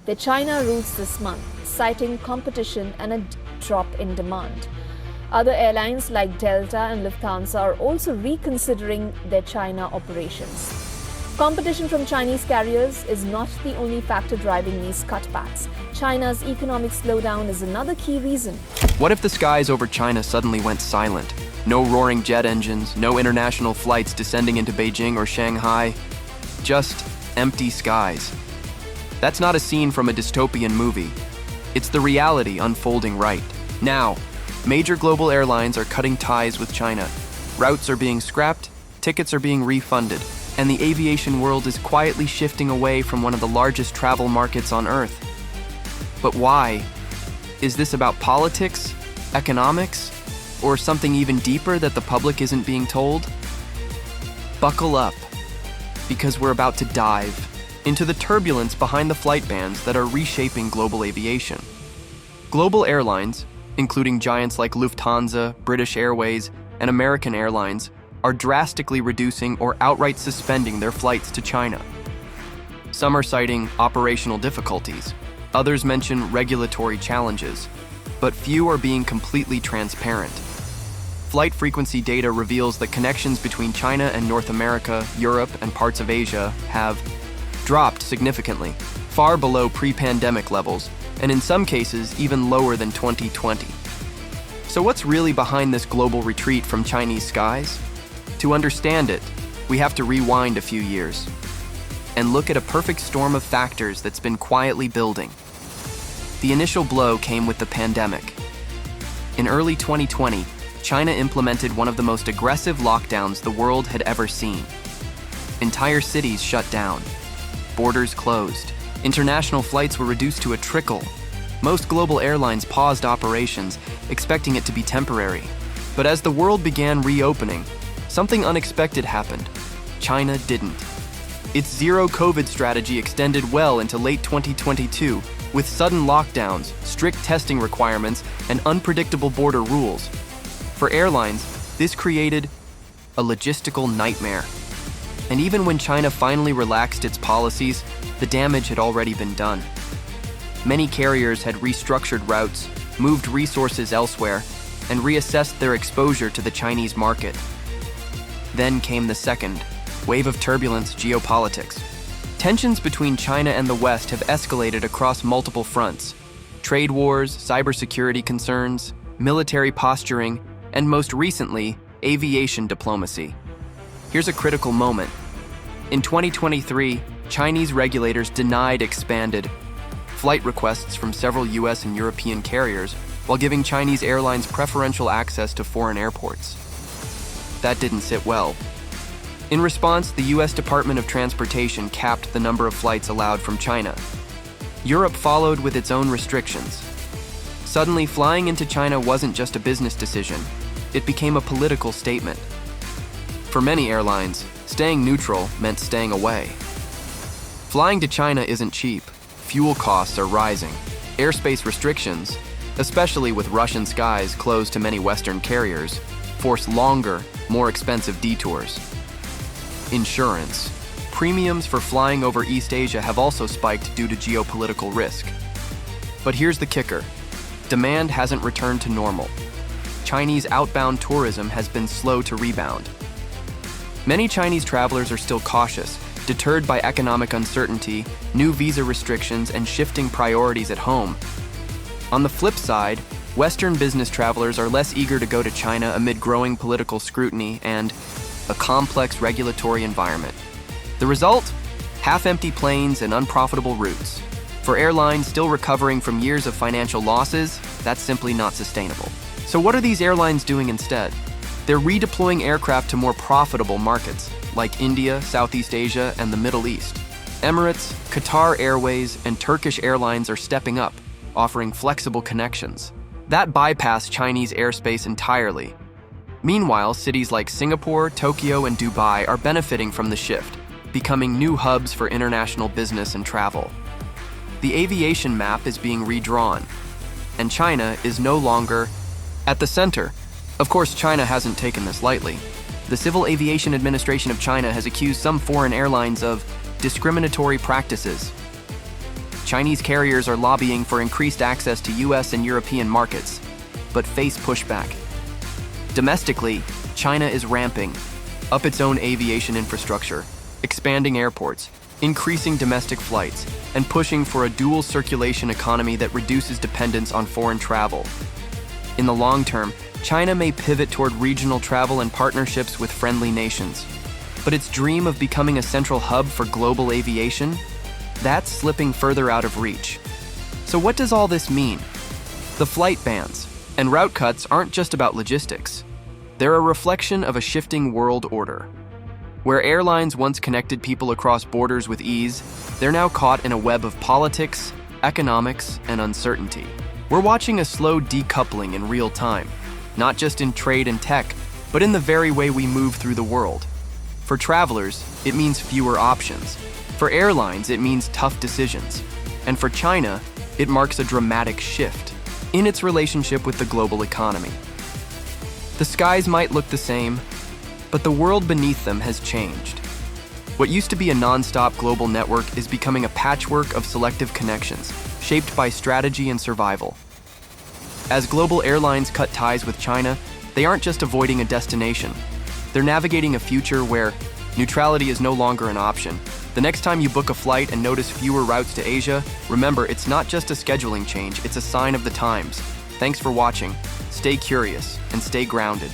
their China routes this month, citing competition and a drop in demand. Other airlines like Delta and Lufthansa are also reconsidering their China operations. Competition from Chinese carriers is not the only factor driving these cutbacks. China's economic slowdown is another key reason. What if the skies over China suddenly went silent? No roaring jet engines, no international flights descending into Beijing or Shanghai, just empty skies. That's not a scene from a dystopian movie. It's the reality unfolding right now. Major global airlines are cutting ties with China. Routes are being scrapped, tickets are being refunded, and the aviation world is quietly shifting away from one of the largest travel markets on Earth. But why? Is this about politics, economics, or something even deeper that the public isn't being told? Buckle up, because we're about to dive into the turbulence behind the flight bans that are reshaping global aviation. Global airlines, including giants like Lufthansa, British Airways, and American Airlines, are drastically reducing or outright suspending their flights to China. Some are citing operational difficulties, others mention regulatory challenges, but few are being completely transparent. Flight frequency data reveals that connections between China and North America, Europe, and parts of Asia have dropped significantly, far below pre-pandemic levels, and in some cases even lower than 2020. So what's really behind this global retreat from Chinese skies? To understand it, we have to rewind a few years and look at a perfect storm of factors that's been quietly building. The initial blow came with the pandemic. In early 2020, China implemented one of the most aggressive lockdowns the world had ever seen. Entire cities shut down, borders closed, international flights were reduced to a trickle. Most global airlines paused operations, expecting it to be temporary. But as the world began reopening, something unexpected happened. China didn't. Its zero-COVID strategy extended well into late 2022, with sudden lockdowns, strict testing requirements, and unpredictable border rules. For airlines, this created a logistical nightmare. And even when China finally relaxed its policies, the damage had already been done. Many carriers had restructured routes, moved resources elsewhere, and reassessed their exposure to the Chinese market. Then came the second wave of turbulence: geopolitics. Tensions between China and the West have escalated across multiple fronts: trade wars, cybersecurity concerns, military posturing, and most recently, aviation diplomacy. Here's a critical moment. In 2023, Chinese regulators denied expanded flight requests from several US and European carriers while giving Chinese airlines preferential access to foreign airports. That didn't sit well. In response, the US Department of Transportation capped the number of flights allowed from China. Europe followed with its own restrictions. Suddenly, flying into China wasn't just a business decision, it became a political statement. For many airlines, staying neutral meant staying away. Flying to China isn't cheap. Fuel costs are rising. Airspace restrictions, especially with Russian skies closed to many Western carriers, force longer, more expensive detours. Insurance. Premiums for flying over East Asia have also spiked due to geopolitical risk. But here's the kicker. Demand hasn't returned to normal. Chinese outbound tourism has been slow to rebound. Many Chinese travelers are still cautious, deterred by economic uncertainty, new visa restrictions, and shifting priorities at home. On the flip side, Western business travelers are less eager to go to China amid growing political scrutiny and a complex regulatory environment. The result? Half-empty planes and unprofitable routes. For airlines still recovering from years of financial losses, that's simply not sustainable. So what are these airlines doing instead? They're redeploying aircraft to more profitable markets, like India, Southeast Asia, and the Middle East. Emirates, Qatar Airways, and Turkish Airlines are stepping up, offering flexible connections. That bypass Chinese airspace entirely. Meanwhile, cities like Singapore, Tokyo, and Dubai are benefiting from the shift, becoming new hubs for international business and travel. The aviation map is being redrawn, and China is no longer at the center. Of course, China hasn't taken this lightly. The Civil Aviation Administration of China has accused some foreign airlines of discriminatory practices. Chinese carriers are lobbying for increased access to US and European markets, but face pushback. Domestically, China is ramping up its own aviation infrastructure, expanding airports, increasing domestic flights, and pushing for a dual circulation economy that reduces dependence on foreign travel. In the long term, China may pivot toward regional travel and partnerships with friendly nations. But its dream of becoming a central hub for global aviation? That's slipping further out of reach. So what does all this mean? The flight bans and route cuts aren't just about logistics. They're a reflection of a shifting world order. Where airlines once connected people across borders with ease, they're now caught in a web of politics, economics, and uncertainty. We're watching a slow decoupling in real time, not just in trade and tech, but in the very way we move through the world. For travelers, it means fewer options. For airlines, it means tough decisions. And for China, it marks a dramatic shift in its relationship with the global economy. The skies might look the same, but the world beneath them has changed. What used to be a non-stop global network is becoming a patchwork of selective connections, shaped by strategy and survival. As global airlines cut ties with China, they aren't just avoiding a destination. They're navigating a future where neutrality is no longer an option. The next time you book a flight and notice fewer routes to Asia, remember it's not just a scheduling change, it's a sign of the times. Thanks for watching. Stay curious and stay grounded.